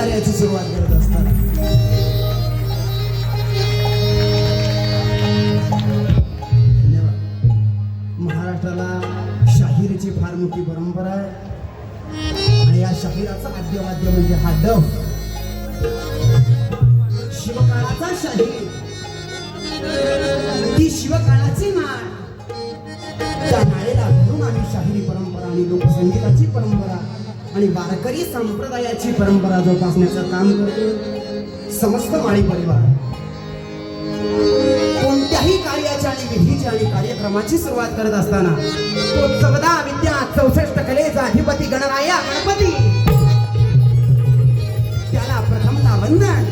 कार्याची सुरुवात करत असतात. महाराष्ट्राला शाहिरीची फार मोठी परंपरा आहे आणि या शाहिराचा आद्यवाद्य म्हणजे हा डफ. शिवकाळाचा शाहीर, ती शिवकाळाची नाळ, त्या नाळेला धरून आम्ही शाहिरी परंपरा आणि लोकसंगीताची परंपरा आणि वारकरी संप्रदायाची परंपरा जोपासण्याचं काम करतो समस्त माळी परिवार. कोणत्याही कार्याची आणि विधीची आणि कार्यक्रमाची सुरुवात करत असताना तो 14 विद्या 64 कलेचा अधिपती गणराया गणपती, त्याला प्रथमतः वंदन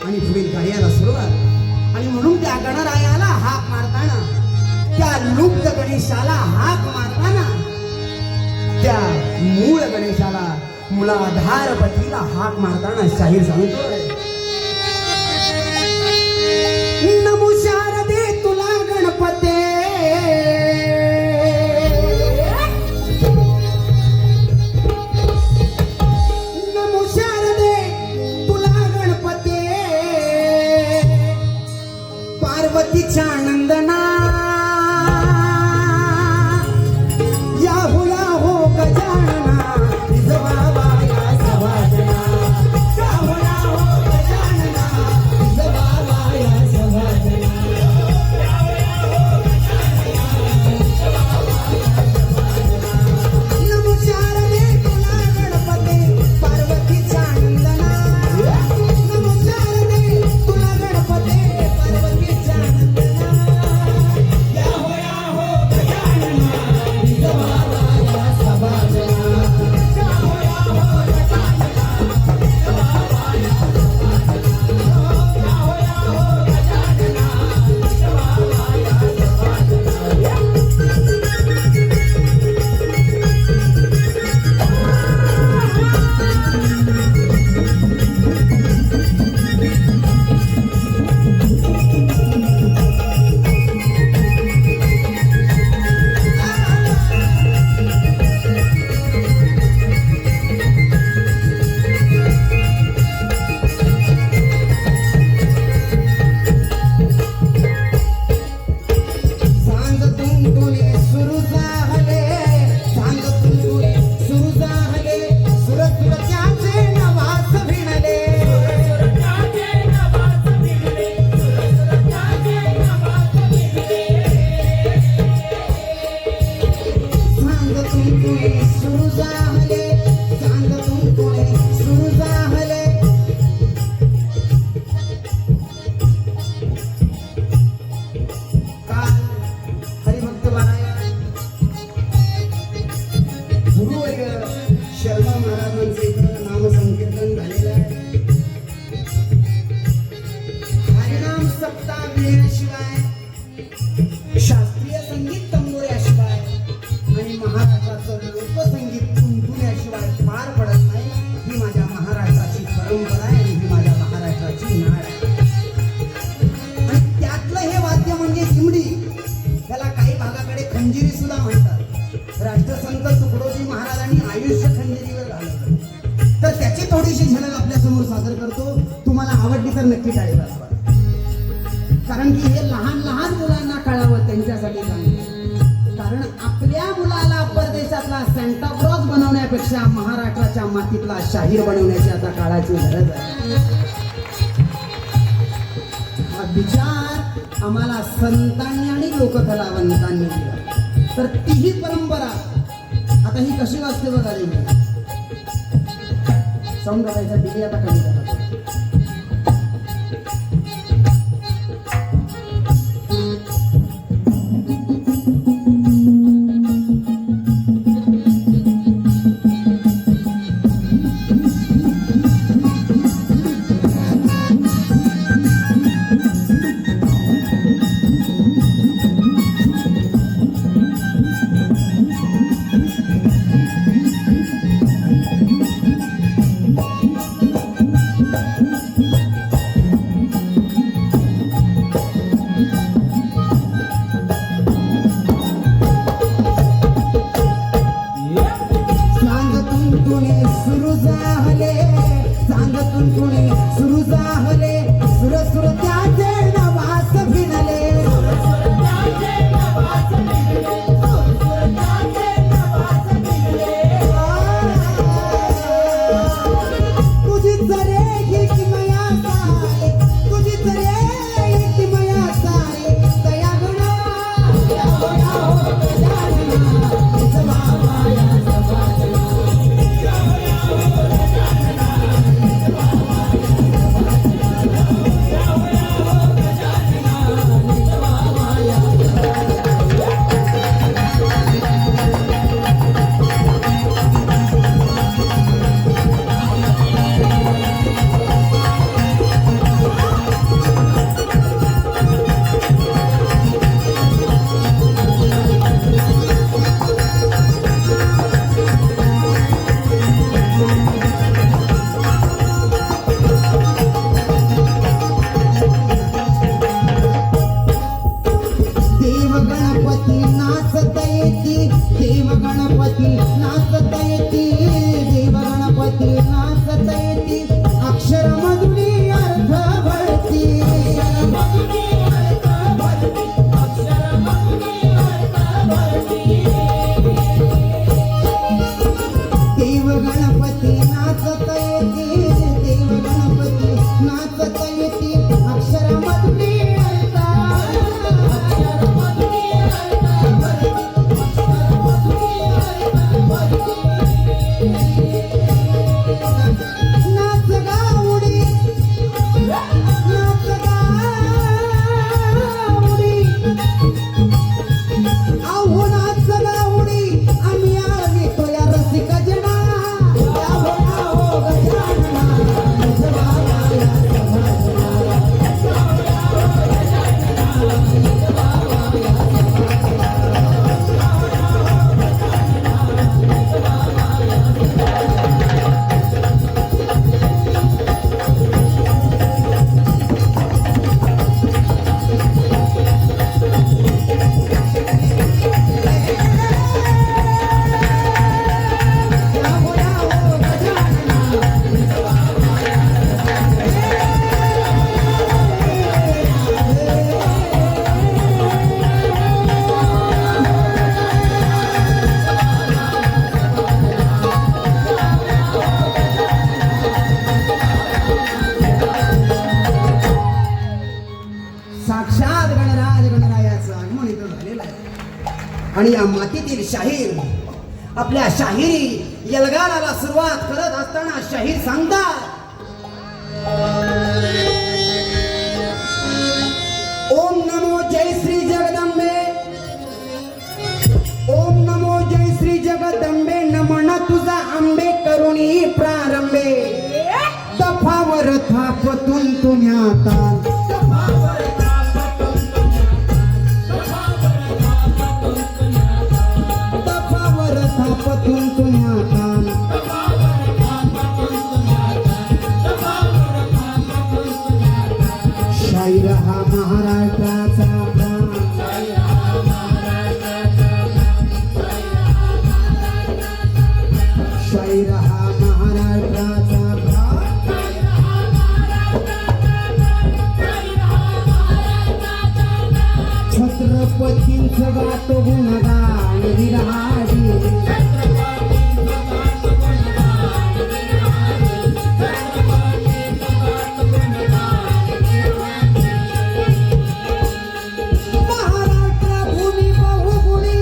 आणि पुढील कार्याला सुरुवात. आणि म्हणून त्या गणरायाला हाक मारताना, त्या लुप्त गणेशाला हाक मारताना, त्या मूळ गणेशाला, मूलाधारपतीला हाक मारताना शाहीर सांगतोय, नमो शारदे तुला गणपते, नमो शारदे तुला गणपते, पार्वतीच्या नंदना शास्त्रीय संगीत तंबोऱ्याशिवाय आणि महाराष्ट्राचं लोकसंगीत तुंतुण्याशिवाय पार पडत नाही. ही माझ्या महाराष्ट्राची परंपरा आहे आणि ही माझ्या महाराष्ट्राची नाळ आहे. आणि त्यातलं हे वाद्य म्हणजे चिमडी. त्याला काही भागाकडे खंजिरी सुद्धा म्हणतात. राष्ट्रसंत तुकडोजी महाराजांनी आयुष्य खंजिरीवर घालवलं. तर त्याची थोडीशी झलक आपल्या समोर सादर करतो. तुम्हाला आवडली तर नक्की टाळी वाजवा, कारण की हे लहान लहान मुलांना कळावं त्यांच्यासाठी सांगितलं. कारण आपल्या मुलाला परदेशातला सेंटा क्लॉज बनवण्यापेक्षा महाराष्ट्राच्या मातीतला शाहीर बनवण्याची आता काळाची गरज आहे. हा विचार आम्हाला संतांनी आणि लोककलावंतांनी दिला. तर तीही परंपरा आता ही कशी वाजते बघा. साऊंड करायचा डिले आता कमी करा. देव गणपती नाचत येती, देव गणपती नाचत येती, अक्षर मधुरी अर्थ भरती, देव गणपती नाचत येती, देव गणपती नाचत येती, अक्षर मधुरी अर्थ नाच गाऊडी, नाच गाऊडी, अहो नाच गाऊडी, आम्ही आवितो या रसिक जना, अहो अहो गजानना, निजबाबाया साक्षात गणराज गणरायाचं आगमन इथं झालेलं आहे. आणि या मातीतील शाहीर आपल्या शाहिरी यलगाराला सुरुवात करत असताना शाहीर सांगतात, ओम नमो जय श्री जगदंबे, ओम नमो जय श्री जगदंबे, नमन तुझा आंबे करुणी प्रारंभे, तफावर थापतून तुम्ही ताल, तफावर थापतून तुम्ही ताल, शाहीर हा महाराष्ट्राचा प्राण, शाहीर हा महाराष्ट्राचा प्राण, छत्रपतींचं गातो गुणगान विराजी, महाराष्ट्र भूमी बहुगुणी,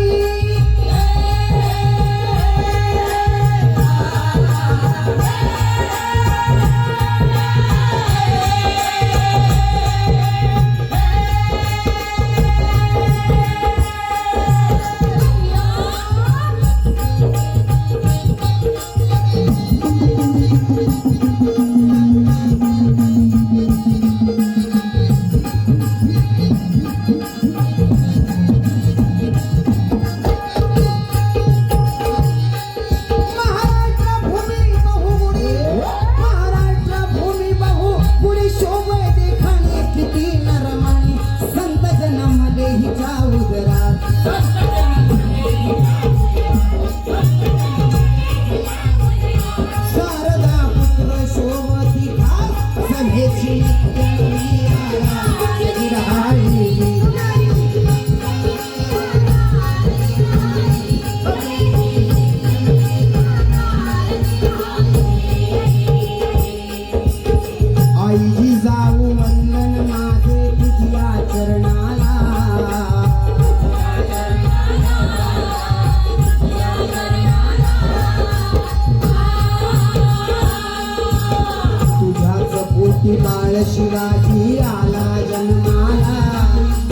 शिवाजी आला जन्माला,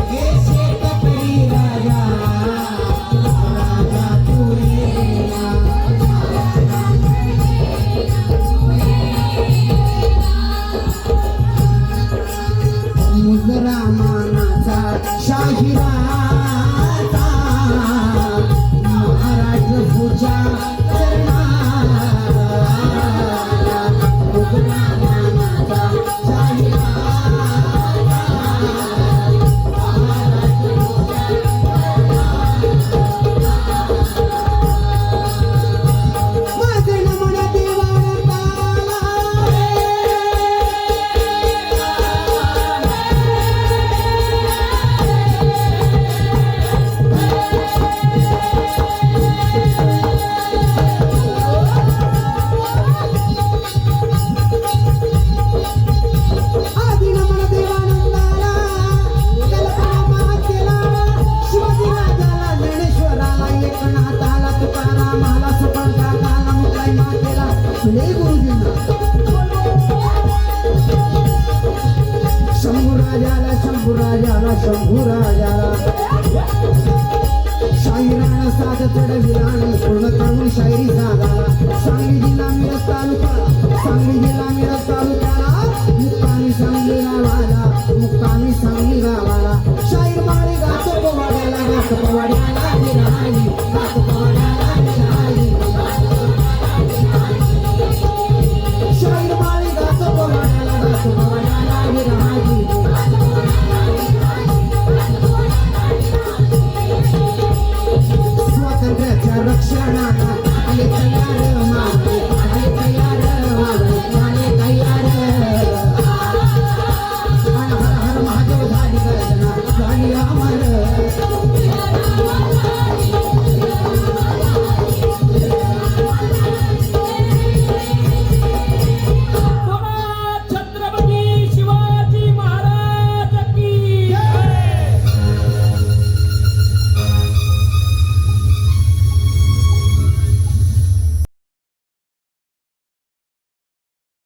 हे शेतकरी राजा, राजा तू येला, मुजरा मानाचा शाहिराचा, महाराज पूजा करणारा, मुजरा मानाचा शाहिरा शाहिरानं साध चढविलान पूर्ण करून शायरी जागा सांगली जिल्हा मिरज तालुका सांगली जिल्हा मिरज तालुक्याला मुक्कामी सांगली गावाला मुक्कामी सांगली गावाला शाहीर माळी गातो पोवाड्याला गात पोवाड्याला विराई गात पोवाड्याला विराई शाहीर माळी गातो पोवाड्याला गात पोवाड्याला विराई स्वातंत्र्याच्या रक्षणाला